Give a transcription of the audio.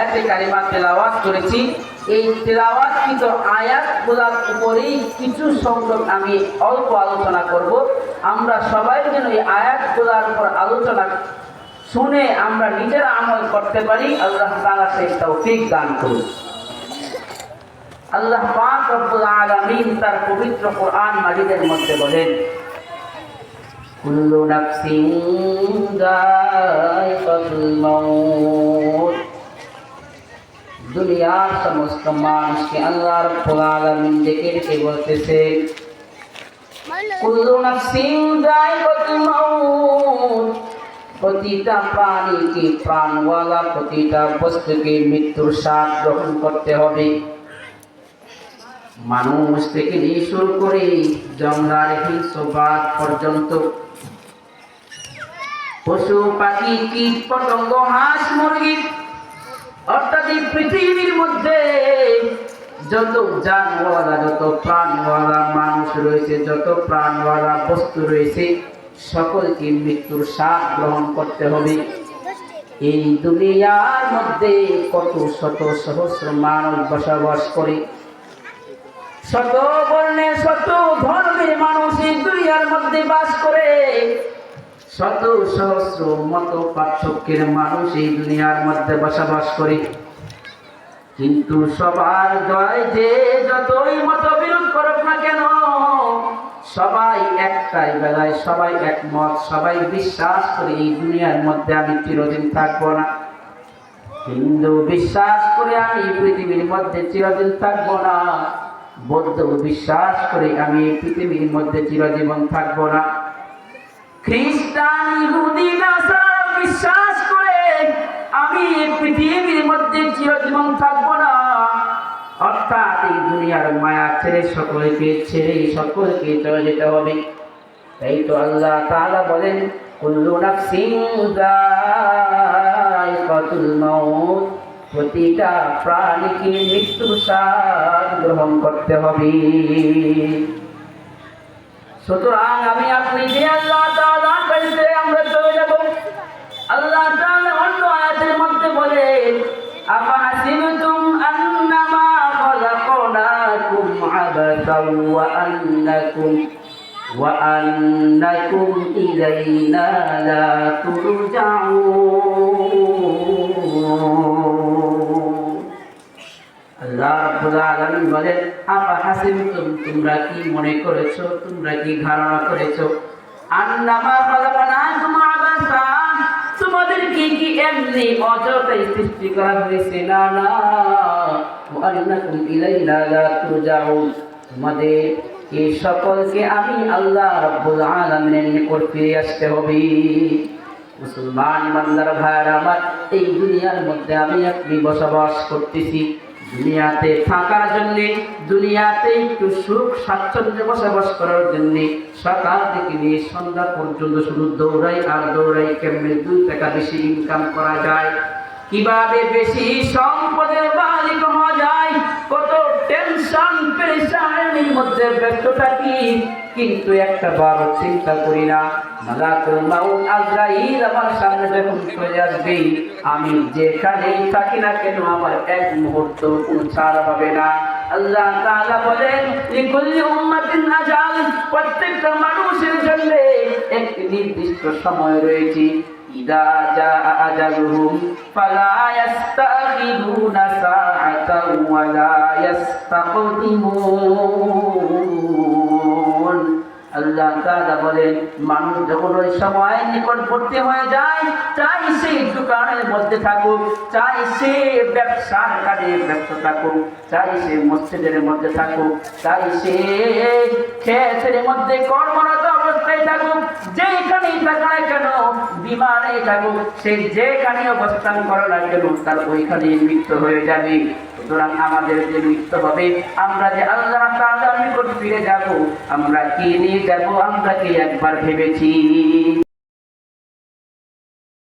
আয়াতে কারিমা তেলাওয়াত করেছি, এই তেলাওয়াতকৃত আয়াতগুলোর উপরেই কিছু সংখ্যক আমি অল্প আলোচনা করব। আমরা সবাই যেন এই আয়াতগুলোর উপর আলোচনা শুনে আমরা নিজেরা আমল করতে পারি, আল্লাহ তাআলা সেই তৌফিক দান করুন। আল্লাহ পাক রব্বুল আলামিন তার পবিত্র কোরআন মাজিদের মধ্যে বলেন, কুল্লু নাফসিন যায়কাতুল মাউত। দুনিয়ার সমস্ত মানুষকে আল্লাহ রব্বুল আলামিন ডেকে বলতেছে, কুল্লু নাফসিন যায়কাতুল মাউত। প্রতিটা প্রাণীকে, প্রাণওয়ালা প্রতিটা বস্তুকে মৃত্যুর স্বাদ গ্রহণ করতে হবে। মানুষ থেকে নিয়ে শুরু করে জঙ্গলার হিংস্রবাদ পর্যন্ত, পশু পাখি কীট পতঙ্গ হাঁস মুরগি, অর্থাৎ এই পৃথিবীর মধ্যে যত জানওয়ালা, যত প্রাণওয়ালা মানুষ রয়েছে, যত প্রাণওয়ালা বস্তু রয়েছে, সকলকে মৃত্যুর স্বাদ গ্রহণ করতে হবে। এই দুনিয়ার মধ্যে কত শত সহস্র মানুষ বসবাস করে, শত বর্ণের শত ধর্মের মানুষ এই দুনিয়ার মধ্যে বাস করে, শত সহস্র মত পার্থক্যের মানুষ এই দুনিয়ার মধ্যে বসবাস করে। কিন্তু সবার জয়, যে যতই মতবিরোধ করুক না কেন, সবাই একটাই বেলায়, সবাই একমত, সবাই বিশ্বাস করে এই দুনিয়ার মধ্যে আমি চিরদিন থাকবো না। হিন্দু বিশ্বাস করে আমি পৃথিবীর মধ্যে চিরদিন থাকবো না। বৌদ্ধ বিশ্বাস করে আমি এই পৃথিবীর মধ্যে চিরজীবন থাকবো না। খ্রিস্টান, ইহুদি, নাসারা বিশ্বাস করে আমি এই পৃথিবীর মধ্যে চিরজীবন থাকবো না। অর্থাৎ এই দুনিয়ার মায়া ছেড়ে, সকলকে ছেড়ে সকলকে চলে যেতে হবে। তাই তো আল্লাহ তাআলা বলেন, কুল্লু নাফসিন যায়কাতুল মাউত। প্রতিটা প্রাণীকে মৃত্যুর স্বাদ গ্রহণ করতে হবে। সুতরাং আমি আপনি যে আল্লাহ তাআলার কাছে আমরা চলে যাব। আল্লাহ তাআলা অন্য আয়াতের মধ্যে বলেন, আফাহাসিবতুম আন্নামা খালাকনাকুম আবাসাও ওয়া আন্নাকুম ইলাইনা লা তুরজাউন। আল্লাহ রাব্বুল আলামিন বলেন, আফাহাসিবতুম, তোমরা কি মনে করেছো, তোমরা কি ধারণা করেছো, আন্নামা খালাকনাকুম আবাসা, তোমাদেরকে কি এমনি অযথাই সৃষ্টি করা হয়েছে? না না, ওয়া আন্নাকুম ইলাইনা লা তুরজাউন, তোমাদের এই সকলকে আমি আল্লাহ রাব্বুল আলামিনের নিকট ফিরে আসতে হবে। মুসলমান বান্দার ভাইরা আমার, এই দুনিয়ার মধ্যে আমি আপনি বসবাস করতেছি দুনিয়াতে থাকার জন্য, দুনিয়াতে একটু সুখ স্বাচ্ছন্দ্যে বসবাস করার জন্য। সকাল থেকে নিয়ে সন্ধ্যা পর্যন্ত শুধু দৌড়াই আর দৌড়াই, কেমনে 2 টাকা বেশি ইনকাম করা যায়, কিভাবে বেশি সম্পদের মালিক হওয়া যায়, কত টেনশন পেরেশানির মধ্যে ব্যস্ত থাকি, কিন্তু একটা বার চিন্তা করি না মালাকুল মাউত আজরাইল আমার সামনে যখন চলে আসবে, আমি যেখানেই থাকি না কেন আমার এক মুহূর্ত ছাড় হবে না। আল্লাহ তাআলা বলেন, লিকুল্লি উম্মাতিন আজাল, প্রত্যেকটা মানুষের জন্য একটি নির্দিষ্ট সময় রয়েছে। ইদা জাআ আজালুহুম ফালা ইস্তাখিরুনা সাআতাও ওয়া লা ইস্তাকদিমুন। আল্লাহ তাআলা বলেন, মানুষ যখন ওই সময় নিকটবর্তী হয়ে যায়, চাই সে দোকানের মধ্যে থাকুক, চাই সে ব্যবসার কাজে ব্যস্ত থাকুক, চাই সে মসজিদের মধ্যে থাকুক, চাই সে ক্ষেতের মধ্যে কর্মরত অবস্থায় থাকুক, যেখানেই থাকুক না কেন, বিমানে থাকুক, সে যেখানে অবস্থান করে না কেন, তার ওইখানেই মৃত্যু হয়ে যাবে। সুতরাং আমাদের যে মৃত্যু হবে, আমরা যে আল্লাহ তাআলার নিকট ফিরে যাব, আমরা কি নিয়ে যাব, আমরা কি একবার ভেবেছি?